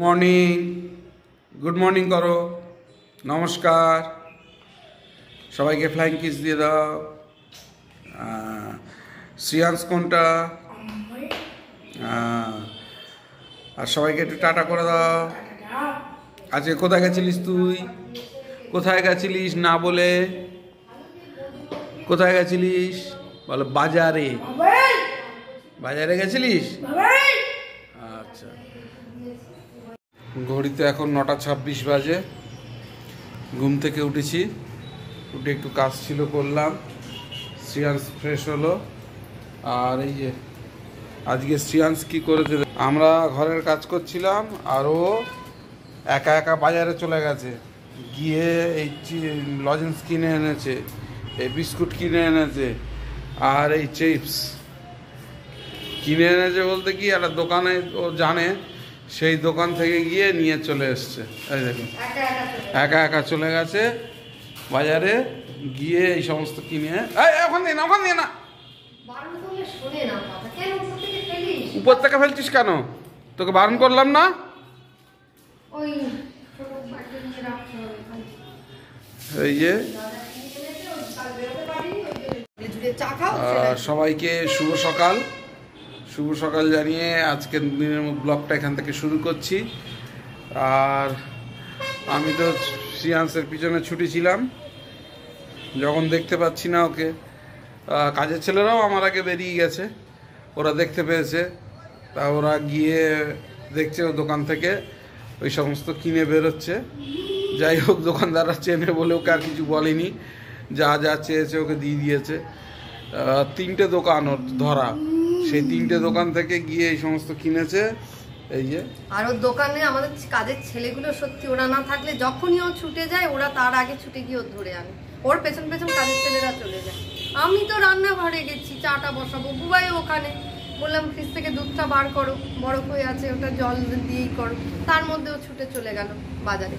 Morning, good morning করো, নমস্কার, সবাইকে ফ্লাইং কিস দিয়ে দাও। শ্রিয়াংশ কোনটা? আর সবাইকে একটু টাটা করে দাও। আজকে কোথায় গেছিলিস তুই? কোথায় গেছিলিস না বলে? কোথায় গেছিলিস বলো? বাজারে। বাজারে গেছিলিস? আচ্ছা। ঘড়িতে এখন 9:26 বাজে। ঘুম থেকে উঠেছি, উঠে একটু কাজ ছিল করলাম, শ্রিয়াংশ ফ্রেশ হলো। আর এই যে আজকে শ্রিয়াংশ কি করেছে, আমরা ঘরের কাজ করছিলাম আর ও একা একা বাজারে চলে গেছে, গিয়ে এই লজেন্স কিনে এনেছে, এই বিস্কুট কিনে এনেছে আর এই চিপস কিনে এনেছে। বলতে কি একটা দোকানে ও জানে, সেই দোকান থেকে গিয়ে নিয়ে চলে এসছে। এই দেখুন, একা একা চলে গেছে বাজারে, গিয়ে এই সমস্ত কিনে। ওখান দিয়ে না, উপর থেকে ফেলছিস কেন? তোকে বারণ করলাম না? এই যে সবাইকে শুভ সকাল, শুভ সকাল জানিয়ে আজকের দিনের ব্লগটা এখান থেকে শুরু করছি। আর আমি তো শ্রিয়াংশের পিছনে ছুটেছিলাম, যখন দেখতে পাচ্ছি না ওকে, কাজের ছেলেরাও আমার আগে বেরিয়ে গেছে, ওরা দেখতে পেয়েছে, তা ওরা গিয়ে দেখছে ও দোকান থেকে ওই সমস্ত কিনে বেরোচ্ছে। যাই হোক, দোকানদাররা চেনে বলে ওকে আর কিছু বলেনি, যা যা চেয়েছে ওকে দিয়ে দিয়েছে। 3টে দোকান ওর ধরা, সেই 3টে দোকান থেকে গিয়ে এই সমস্ত কিনেছে। এই যে আর ওর দোকানে আমাদের কাজের ছেলেগুলো সত্যি, ওরা না থাকলে যখনই ও ছুটে যায়, ওরা তার আগে ছুটে গিয়ে ওর ধরে আনে, ওর পেছন পেছন কাজের ছেলেরা চলে যায়। আমি তো রান্নাঘরে গেছি, চাটা বসাবো, বুবাই ওখানে, বললাম ফ্রিজ থেকে দুধটা বার করো, বরফ হয়ে আছে, ওটা জল দিয়েই করো, তার মধ্যে ও ছুটে চলে গেল বাজারে।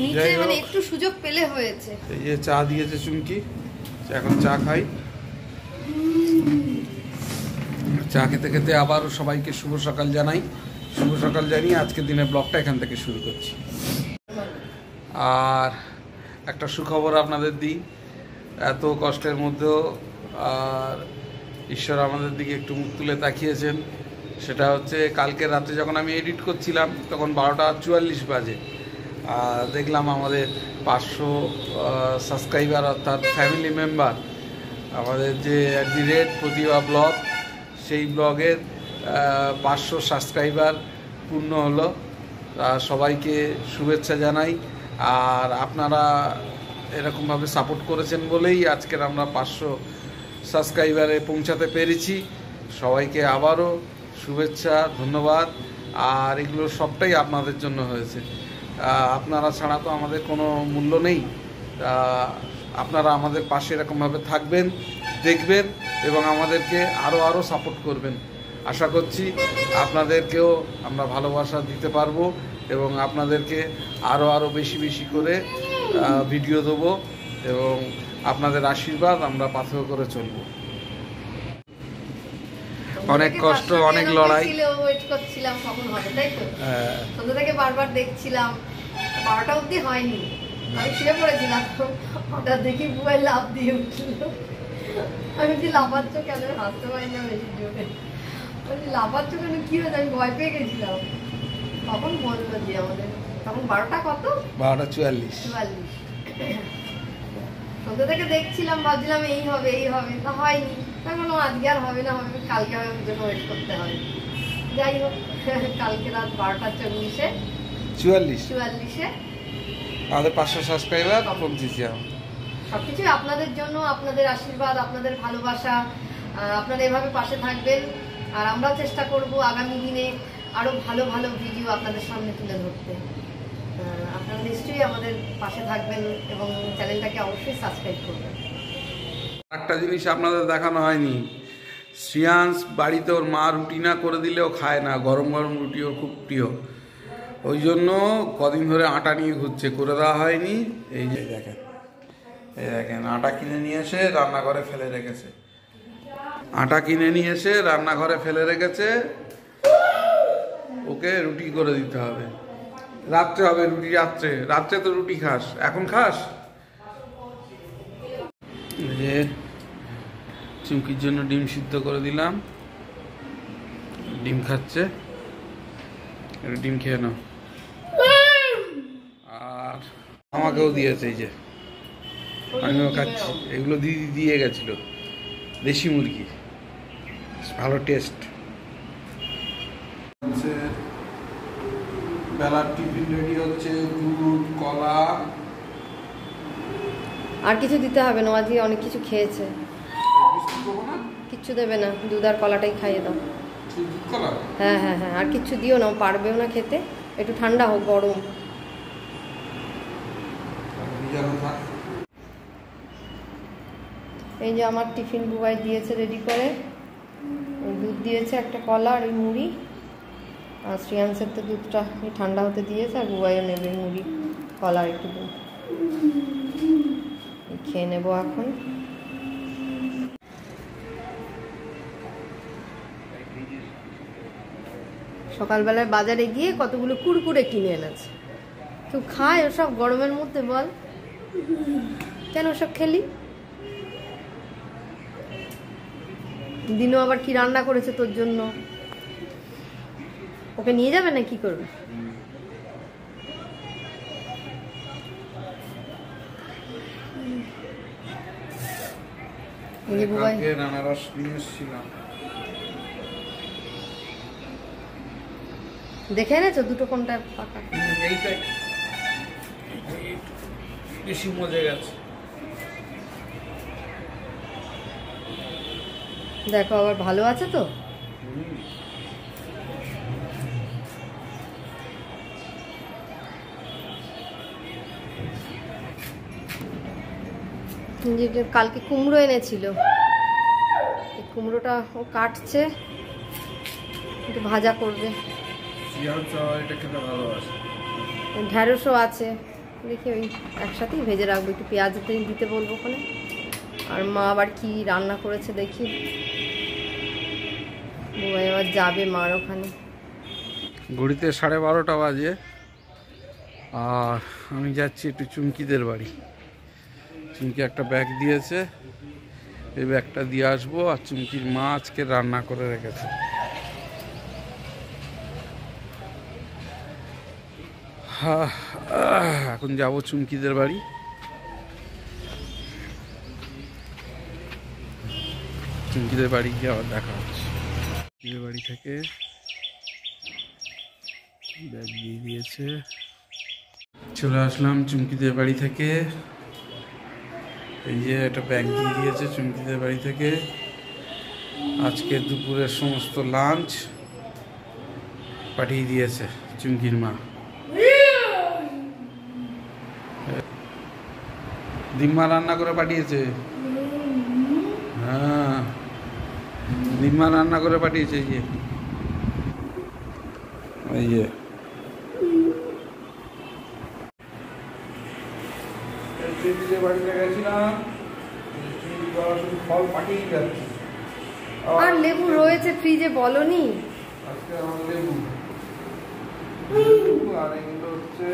নিচে মানে একটু সুযোগ পেলে হয়েছে। এই যে চা দিয়েছে চুমকি, এখন চা খাই। চা খেতে খেতে আবারও সবাইকে শুভ সকাল জানাই, শুভ সকাল জানিয়ে আজকের দিনের ব্লগটা এখান থেকে শুরু করছি। আর একটা সুখবর আপনাদের দিই, এত কষ্টের মধ্যেও আর ঈশ্বর আমাদের দিকে একটু মুখ তুলে তাকিয়েছেন। সেটা হচ্ছে কালকে রাতে যখন আমি এডিট করছিলাম, তখন 12:44 বাজে, দেখলাম আমাদের 500 সাবস্ক্রাইবার, অর্থাৎ ফ্যামিলি মেম্বার, আমাদের যে @প্রতিভা ব্লগ, সেই ব্লগের 500 সাবস্ক্রাইবার পূর্ণ হলো। সবাইকে শুভেচ্ছা জানাই। আর আপনারা এরকমভাবে সাপোর্ট করেছেন বলেই আজকের আমরা 500 সাবস্ক্রাইবারে পৌঁছাতে পেরেছি। সবাইকে আবারও শুভেচ্ছা, ধন্যবাদ। আর এগুলো সবটাই আপনাদের জন্য হয়েছে, আপনারা ছাড়া তো আমাদের কোনো মূল্য নেই। আপনারা আমাদের পাশে এরকমভাবে থাকবেন, দেখবেন এবং আমাদেরকে আরও সাপোর্ট করবেন। আশা করছি আপনাদেরকেও আমরা ভালোবাসা দিতে পারবো এবং আপনাদেরকে আরও বেশি বেশি করে ভিডিও দেবো এবং আপনাদের আশীর্বাদ আমরা পাথেয় করে চলবো। অনেক কষ্ট, অনেক লড়াই ওয়েট করছিলাম কখন হবে, তাই তো সন্ধ্যা থেকে বারবার দেখছিলাম, 12টা অবধি হয়নি, আমি শুয়ে পড়েছিলাম, হঠাৎ দেখি বুবাই লাফ দিয়ে উঠছিল। আমি কি লাফাচ্ছ কেন? হাসতে পারি না বেশি জোরে, বলছি লাফাচ্ছ কেন, কি হয়েছে? আমি ভয় পেয়ে গেছিলাম। তখন বললো যে আমাদের তখন 12টা কত, 12:44। সন্ধ্যা থেকে দেখছিলাম, ভাবছিলাম এই হবে এই হবে, তা হয়নি। তখন আজকে আর হবে না, হবে কালকে হবে, জন্য ওয়েট করতে হবে। যাই হোক, কালকে রাত 12:44 আমাদের 500 সাবস্ক্রাইবার পৌঁছেছি। সবকিছু আপনাদের জন্য, আপনাদের আশীর্বাদ, আপনাদের ভালোবাসা, আপনারা এভাবে পাশে থাকবেন। আর আমরাও চেষ্টা করব আগামী দিনে আরো ভালো ভালো ভিডিও আপনাদের সামনে তুলে ধরতে। আপনারা নিশ্চয়ই আমাদের পাশে থাকবেন এবং চ্যানেলটাকে অবশ্যই সাবস্ক্রাইব করবেন। একটা জিনিস আপনাদের দেখানো হয়নি, শ্রিয়াংশ বাড়িতে ওর মা রুটি না করে দিলেও খায় না, গরম গরম রুটি ওর খুব প্রিয়, ওই জন্য কদিন ধরে আটা নিয়ে ঘুরছে, করে দেওয়া হয়নি। এই যে দেখেন, এই দেখেন আটা কিনে নিয়ে এসে রান্নাঘরে ফেলে রেখেছে, আটা কিনে নিয়ে এসে রান্নাঘরে ফেলে রেখেছে। ও ওকে রুটি করে দিতে হবে। রাত্রে হবে রুটি, রাত্রে রাত্রে তো রুটি খাস, এখন খাস? যে চুমকির জন্য ডিম সিদ্ধ করে দিলাম, ডিম খাচ্ছে, একটু ডিম খেয়ে নাও। আর আমাকেও দিয়েছে, এই যে আমিও খাচ্ছি। এগুলো দিদি দিয়ে গেছিল, দেশি মুরগি, ভালো টেস্ট। বেলার টিফিন রেডি হচ্ছে, দুধ, কলা। আর কিছু দিতে হবে না, আজকে অনেক কিছু খেয়েছে। কিচ্ছু দেবে না, দুধ আর কলাটাই খাইয়ে দাও। হ্যাঁ হ্যাঁ হ্যাঁ, আর কিচ্ছু দিও না, পারবেও না খেতে। একটু ঠান্ডা হোক, গরম। এই যে আমার টিফিন বুবাই দিয়েছে রেডি করে, দুধ দিয়েছে, একটা কলা আর ওই মুড়ি। আর শ্রেয়াংসের তো দুধটা ঠান্ডা হতে দিয়েছে, আর বুবাইও নেবে মুড়ি, কলা আর একটু দুধ। খেয়ে নেবো এখন। সকালবেলায় বাজারে গিয়ে কতগুলো কুরকুরে কিনে এনেছে। কেউ খায় ওসব গরমের মধ্যে? বল কেন ওসব খেলি? দিনও আবার কি রান্না করেছে তোর জন্য, ওকে নিয়ে যাবে না? কি করবে? দেখে এনেছো দুটো কোনটা পাকা? এইটাই বেশি মজা গেছে। দেখো আবার ভালো আছে তো। কালকে কুমড়ো এনেছিল, কুমড়োটা ও কাটছে, একটু ভাজা করবে। ঢ্যাঁড়সও আছে, দেখি ওই একসাথেই ভেজে রাখবো, একটু পেঁয়াজ দিতে বলবো ওখানে। আর মা আবার কি রান্না করেছে দেখি। বুবাই আবার যাবে মার ওখানে। ঘড়িতে 12:30 বাজে, আর আমি যাচ্ছি একটু চুমকিদের বাড়ি। চুমকি একটা ব্যাগ দিয়েছে, এই ব্যাগটা দিয়ে আসবো। আর চুমকির মা আজকে রান্না করে রেখেছে। এখন যাব চুমকিদের বাড়ি। চুমকিদের বাড়ি গিয়ে আবার দেখা হচ্ছে। চুমকিদের বাড়ি থেকে ব্যাগ দিয়ে দিয়েছে, চলে আসলাম চুমকিদের বাড়ি থেকে। এই যে একটা ব্যাগ দিয়ে দিয়েছে চুমকিদের বাড়ি থেকে। আজকে দুপুরের সমস্ত লাঞ্চ পাঠিয়ে দিয়েছে চুমকির মা। ডিম্মা রান্না করে পাঠিয়েছে। হ্যাঁ, ডিম্মা রান্না করে পাঠিয়েছে। এই যে চুমকিদের বাড়িতে গেছিলাম, ফল পাঠিয়ে যাচ্ছে। আর লেবু রয়েছে ফ্রিজে, বলনি? আজকে আমার লেবু, আর এগুলো হচ্ছে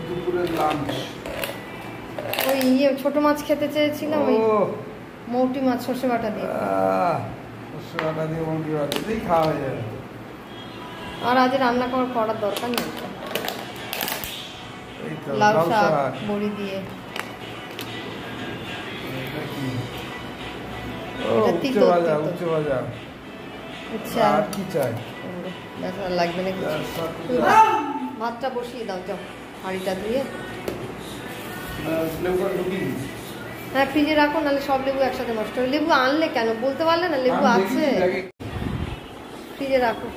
দুপুরের লাঞ্চ। ওই ছোট মাছ খেতে চেয়েছিলাম, ওই মৌটি মাছ সর্ষে বাটা দিয়ে। সর্ষে বাটা দিয়ে মৌটি বাটা দিয়েই খাওয়া হয়ে যাবে। আর আজ রান্না করার দরকার নেই। লাউ শাক বড়ি দিয়ে। লাগবে না, ভাতটা বসিয়ে দাও, যাও হাঁড়িটা ধুয়ে। হ্যাঁ ফ্রিজে রাখো, নাহলে সব লেবু একসাথে নষ্ট হবে। লেবু আনলে কেন বলতে পারলে না? লেবু আছে, ফ্রিজে রাখো।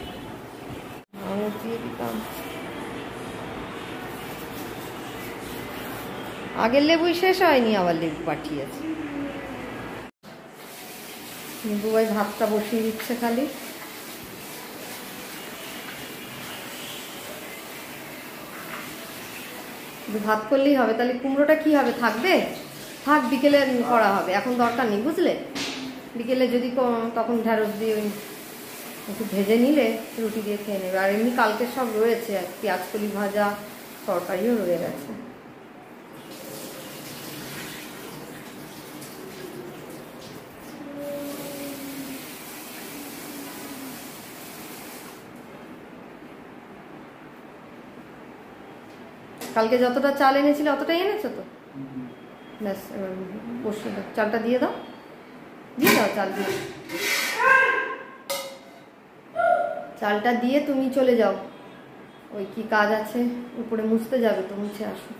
দিয়ে দিতাম, আগের লেবুই শেষ হয়নি, আবার লেবু পাঠিয়েছে। বুবাই ভাতটা বসিয়ে দিচ্ছে খালি। ভাত করলেই হবে। তাহলে কুমড়োটা কি হবে? থাকবে? থাক, বিকেলে করা হবে, এখন দরকার নেই, বুঝলে? বিকেলে যদি তখন ঢ্যাঁড়স দিয়ে একটু ভেজে নিলে রুটি দিয়ে খেয়ে নেবে। আর এমনি কালকে সব রয়েছে, পেঁয়াজকলি ভাজা, তরকারিও রয়ে গেছে। কালকে যতটা চাল এনেছিলে অতটাই এনেছো তো? ব্যাস, এবার বসে দাও, চালটা দিয়ে দাও, চাল দিয়ে, চালটা দিয়ে তুমি চলে যাও। ওই কি কাজ আছে, উপরে মুছতে যাবে তো, মুছে আসো।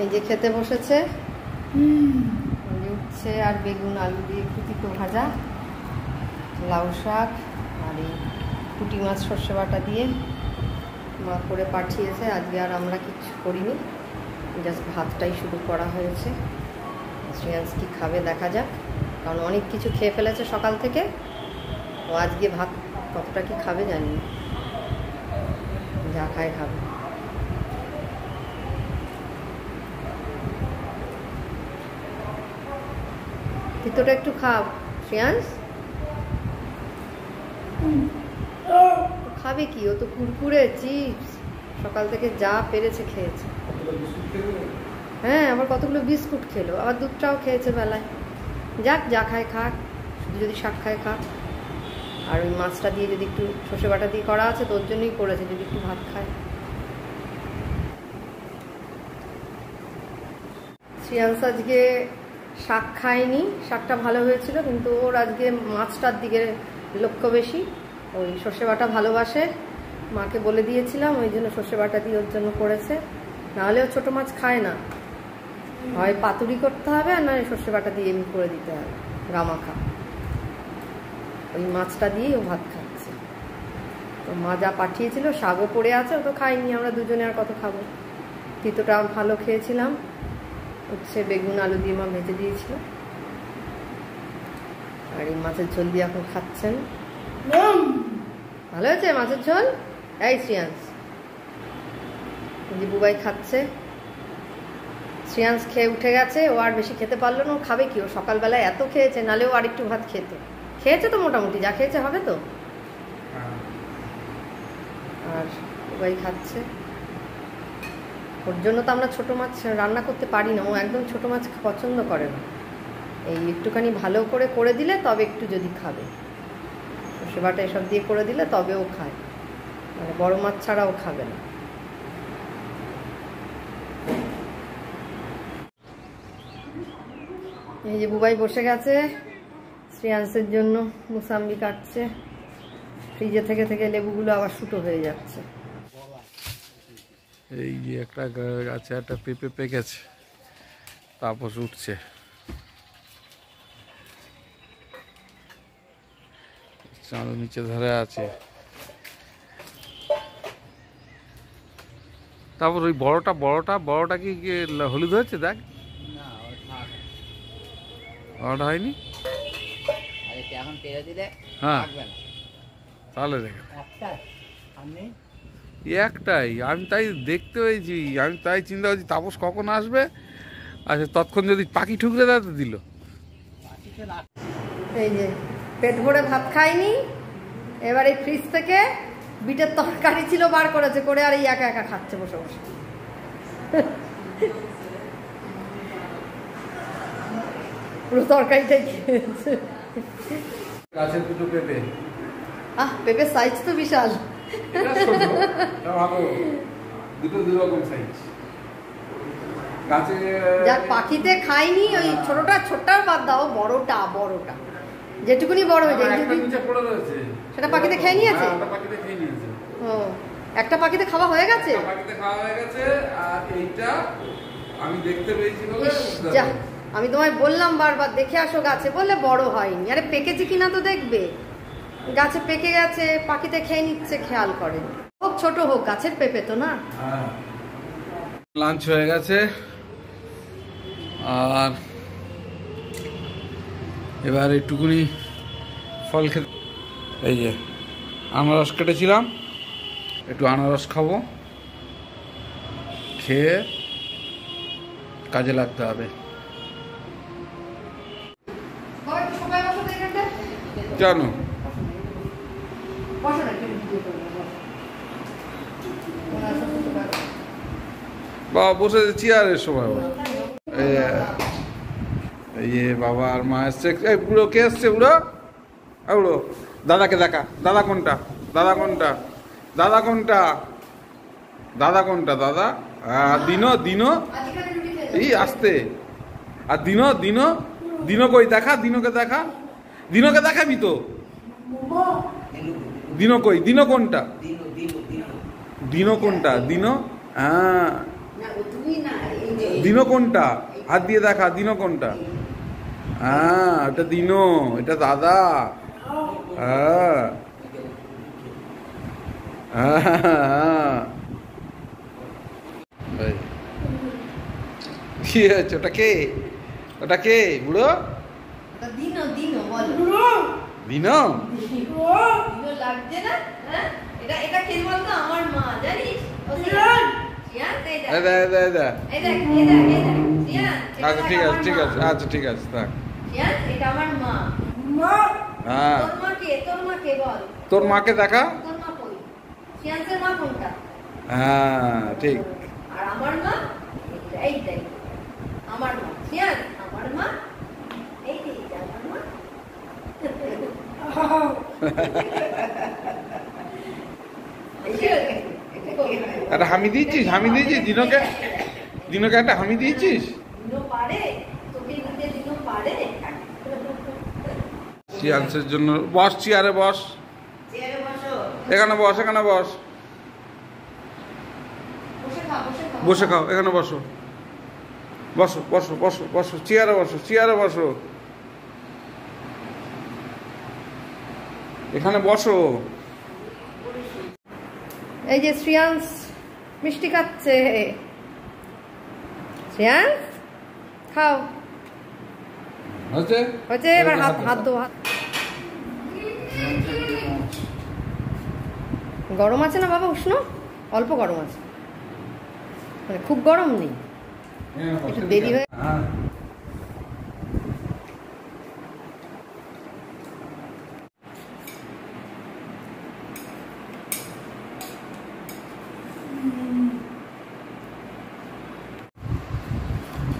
এই যে খেতে বসেছে, উঠছে, আর বেগুন আলু দিয়ে কুটিকো ভাজা, লাউ শাক, আর এই পুঁটি মাছ সর্ষে বাটা দিয়ে মা করে পাঠিয়েছে। আজকে আর আমরা কিছু করিনি, জাস্ট ভাতটাই শুরু করা হয়েছে। শ্রেয়াংশ কি খাবে দেখা যাক, কারণ অনেক কিছু খেয়ে ফেলেছে সকাল থেকে। ও আজকে ভাত কতটা কি খাবে জানি না, যা খায় খাবে। তিতোটা একটু খাও শ্রেয়াংশ, খাবে কি? ও তো কুরকুরে, চিপস, সকাল থেকে যা পেরেছে খেয়েছে। হ্যাঁ, আবার কতগুলো বিস্কুট খেলো, আবার দুধটাও খেয়েছে বেলায়। যাক, যা খায় খাক, শুধু যদি শাক খায় খাক। আর ওই মাছটা দিয়ে যদি একটু সর্ষে বাটা দিয়ে করা আছে, তোর জন্যই করেছে, যদি একটু ভাত খায়। শ্রেয়াংশ আজকে শাক খায়নি, শাকটা ভালো হয়েছিল, কিন্তু ওর আজকে মাছটার দিকে লক্ষ্য বেশি। ওই সর্ষে বাটা ভালোবাসে, মাকে বলে দিয়েছিলাম, ওই জন্য সর্ষে বাটা দিয়ে ওর জন্য করেছে। নাহলে ও ছোটো মাছ খায় না, হয় পাতুরি করতে হবে, আর নয় সর্ষে বাটা দিয়ে এমনি করে দিতে হবে গামাখা। ওই মাছটা দিয়েই ও ভাত খাচ্ছে। তো মা যা পাঠিয়েছিল, শাকও পড়ে আছে, ও তো খাইনি, আমরা দুজনে আর কত খাবো। তিতোটা ভালো খেয়েছিলাম, হচ্ছে বেগুন আলু দিয়ে মা ভেজে দিয়েছিল। আর এই মাছের ঝোল দিয়ে এখন খাচ্ছেন। ভালো হয়েছে মাছের ঝোল। এই শ্রেয়াংশ, বুবাই খাচ্ছে। শ্রেয়াংশ খেয়ে উঠে গেছে, ও আর বেশি খেতে পারলো না। ও খাবে কি? ও সকালবেলায় এত খেয়েছে, নাহলে ও আর একটু ভাত খেয়েছে তো, মোটামুটি যা খেয়েছে হবে তো। আর বুবাই খাচ্ছে। ওর জন্য তো আমরা ছোটো মাছ রান্না করতে পারি না, ও একদম ছোটো মাছ পছন্দ করে না। এই একটুখানি ভালো করে দিলে তবে একটু যদি খাবে, সর্ষে বাটা এসব দিয়ে করে দিলে তবে ও খায়, মানে বড় মাছ ছাড়া ও খাবে না। এই যে বুবাই বসে গেছে, শ্রেয়াংশের জন্য মুসাম্বি কাটছে। ফ্রিজে থেকে লেবুগুলো আবার শুটো হয়ে যাচ্ছে। এই যে একটা গাছে একটা পেঁপে পেকেছে, তাপস উঠছে। চাঁদ নিচে ধরে আছে। তারপর ওই বড়টা কি হলুদ হয়েছে? দেখ, বড়টা হয়নি। হ্যাঁ, তাহলে দেখ, একটাই। আমি তাই দেখতে পেয়েছি, আমি তাই চিন্তা করছি তাপস কখন আসবে। আচ্ছা, তৎক্ষণ যদি পাখি ঠুকরে দেয় তো দিল। এই যে পেট ভরে ভাত খাইনি, এবার এই ফ্রিজ থেকে বিটের তরকারি ছিল বার করেছে করে, আর এই একা একা খাচ্ছে বসে বসে। পুরো তরকারিটাই খেয়েছে। গাছের দুটো পেঁপে, পেঁপের সাইজ তো বিশাল। দুটো দুরকম সাইজ। গাছে যার পাখিতে খাইনি, ওই ছোটটার বাদ দাও, বড়টা যেটুকুনি বড় হয়ে যায় সেটা পাখিতে খেয়ে নিয়েছে। ও, একটা পাখিতে খাওয়া হয়ে গেছে। আর এইটা আমি দেখতে পেয়েছি বলে যা, আমি তোমায় বললাম বারবার দেখে আসো গাছে, বললে বড় হয়নি। আরে পেকেছে কিনা তো দেখবে, গাছে পেকে গেছে, পাখিতে খেয়ে নিচ্ছে, খেয়াল করে। হোক ছোট হোক, গাছের পেঁপে তো না। লাঞ্চ হয়ে গেছে, আর এবার একটুকুনি ফল খেতে, এই যে আনারস কেটেছিলাম, একটু আনারস খাবো, খেয়ে কাজে লাগতে হবে। জানো বাবা বসে চেয়ারের সময় এই যে বাবা আর মা এসছে। এই বুড়ো কে এসছে? বুড়ো বুড়ো দাদাকে দেখা, দাদা কোনটা, দাদা কোনটা, দাদা কোনটা, দাদা কোনটা, দাদা দিনো, দিনো এই আসতে, আর দিনো, দিনো, দিনো কই দেখা, দিনোকে দেখা, দিনোকে দেখাবি তো, দিনো কই, দিনো কোনটা, দিনো কোনটা, দিনো, হ্যাঁ দিনো কোনটা, হাত দিয়ে দেখা, দিনো কোনটা, হ্যাঁ এটা দিনো, এটা দাদা, হ্যাঁ হ্যাঁ কি হয়েছে? ওটা কে, ওটা কে বুড়ো? দিনো, দিনো বলো, দিনো লাগছে না? এটা এটা কে বলতো? আমার মা, জানিস? আচ্ছা ঠিক আছে, ঠিক আছে, আচ্ছা ঠিক আছে, থাক। এটা আমার মা। হ্যাঁ তোর মা কে? তোর মা কে বল? তোর মাকে দেখা। তোর মা কই? শিয়ান্সের মা কোনটা? হ্যাঁ ঠিক। আর আমার মা এইটাই, আমার মা শিয়ান্স, আমার মা এইটাই, আমার মা। একটা হামি দিয়েছিস, হামি দিয়েছিস দিনোকে, দিনোকে একটা হামি দিয়েছিস? শিয়ান্সের জন্য বস, চেয়ারে বস, এখানে বস, এখানে বস, বসে খাও, এখানে বসো, বসো বসো বসো বসো, চেয়ারে বসো, চেয়ারে বসো, এখানে বসো। এই যে শ্রেয়াংস মিষ্টি খাচ্ছে। শ্রেয়াংস খাও, হচ্ছে হচ্ছে, এবার হাত হাত দো, হাত। গরম আছে না বাবা? উষ্ণ, অল্প গরম আছে, মানে খুব গরম নেই, একটু দেরি হয়ে।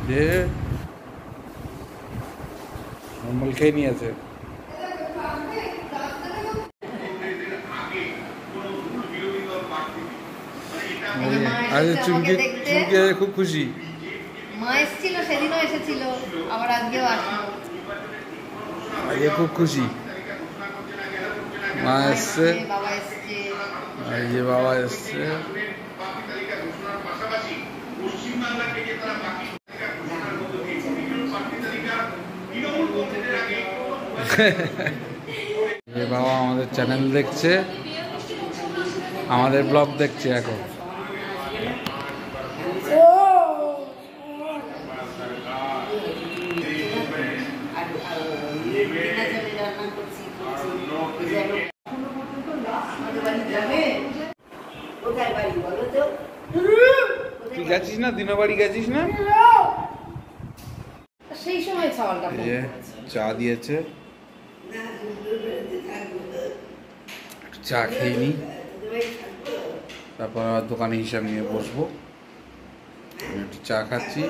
যে নর্মাল খেয়ে নিয়েছে। আজ চুমকি, চুমকি খুব খুশি। মা এসেছিল, সেদিনও এসেছিল, আবার আজকেও আসলো। আজকে খুব খুশি, মা এসছে, বাবা এসছে, এই যে বাবা এসছে। বাবা আমাদের চ্যানেল দেখছে, আমাদের ব্লগ দেখছে এখন। তুই গেছিস না, দিনো বাড়ি গেছিস না? সেই সময় চাওয়ালটা চা দিয়েছে, চা খেয়ে নি, তারপর আবার দোকানে হিসাব নিয়ে বসবো। একটু চা খাচ্ছি,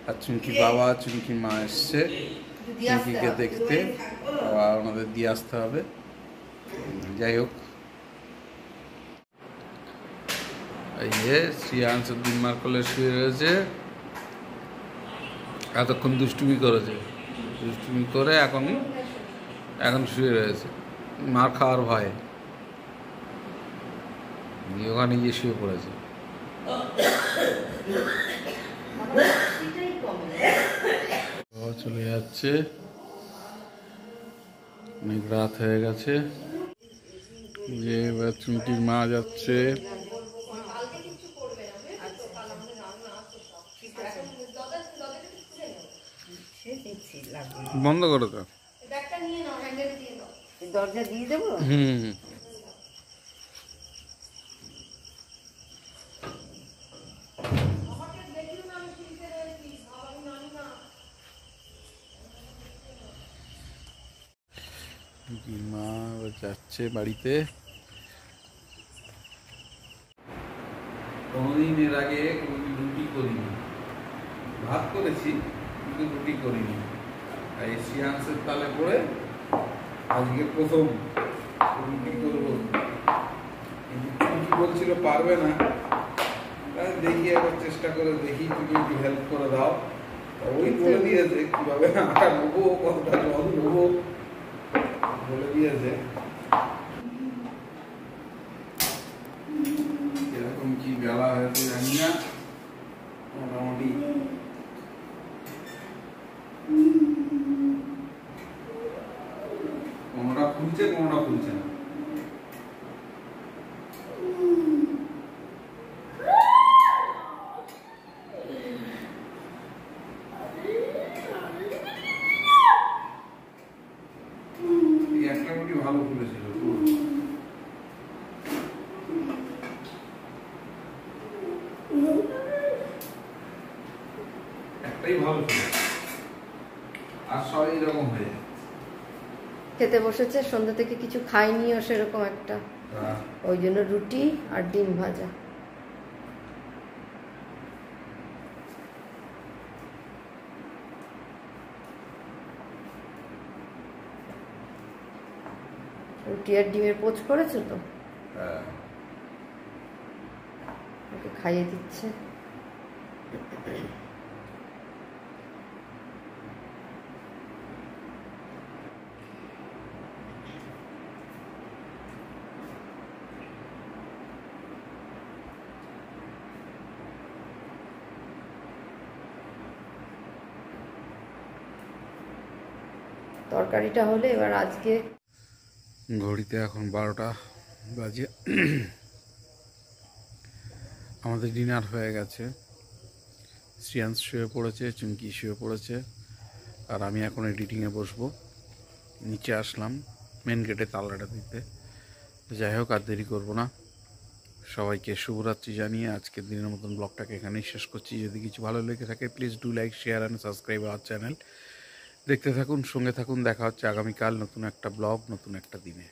আর চুমকি বাবা চুমকি মা এসছে চুমকিকে দেখতে, আবার ওনাদের দিয়ে আসতে হবে। যাই হোক, এই যে শ্রিয়াংশ দিনমার কোলে শুয়ে রয়েছে, এতক্ষণ দুষ্টুমি করেছে, দুষ্টুমি করে এখন এখন শুয়ে রয়েছে মার খাওয়ার ভয়ে, ওখানে গিয়ে শুয়ে পড়েছে। চলে যাচ্ছে, অনেক রাত হয়ে গেছে। যে এবার চুমকির মা যাচ্ছে। বন্ধ করো তো, দরজা দিয়ে দেবো। মা যাচ্ছে বাড়িতে। কোনোদিন এর আগে কোনোদিন রুটি করিনি, ভাত করেছি কিন্তু রুটি করিনি। এই সিয়ান্সের তালে পড়ে আজকে প্রথম রুটি করবো। কিন্তু বলছিল পারবে না, দেখি একবার চেষ্টা করে দেখি, তুমি একটু হেল্প করে দাও। ওই বলে দিয়েছে কিভাবে আটা নেবো, কতটা জল নেবো বলে দিয়েছে। এরকম কি বেলা হয়েছে জানি না, মোটামুটি কোনোটা খুলছে কোনোটা খুলছে না। একটা রুটি ভালো খুলেছিল, একটাই ভালো ছিল, আর সবাই এরকম হয়ে যায়। খেতে বসেছে, সন্ধ্যা থেকে কিছু খাইনিও সেরকম একটা, ওই জন্য রুটি আর ডিম ভাজা। রুটি আর ডিমের পোচ করেছো তো, ওকে খাইয়ে দিচ্ছে। তরকারিটা হলে এবার আজকে ঘড়িতে এখন 12টা বাজে। আমাদের ডিনার হয়ে গেছে, শ্রিয়াংশ শুয়ে পড়েছে, চুমকি শুয়ে পড়েছে, আর আমি এখন এডিটিংয়ে বসবো। নিচে আসলাম মেন গেটে তালাটা দিতে। যাই হোক, আর দেরি করবো না। সবাইকে শুভরাত্রি জানিয়ে আজকের দিনের মতন ব্লগটাকে এখানেই শেষ করছি। যদি কিছু ভালো লেগে থাকে please do like, share and subscribe our channel. দেখতে থাকুন, সঙ্গে থাকুন। দেখা হচ্ছে আগামীকাল নতুন একটা ব্লগ, নতুন একটা দিনে।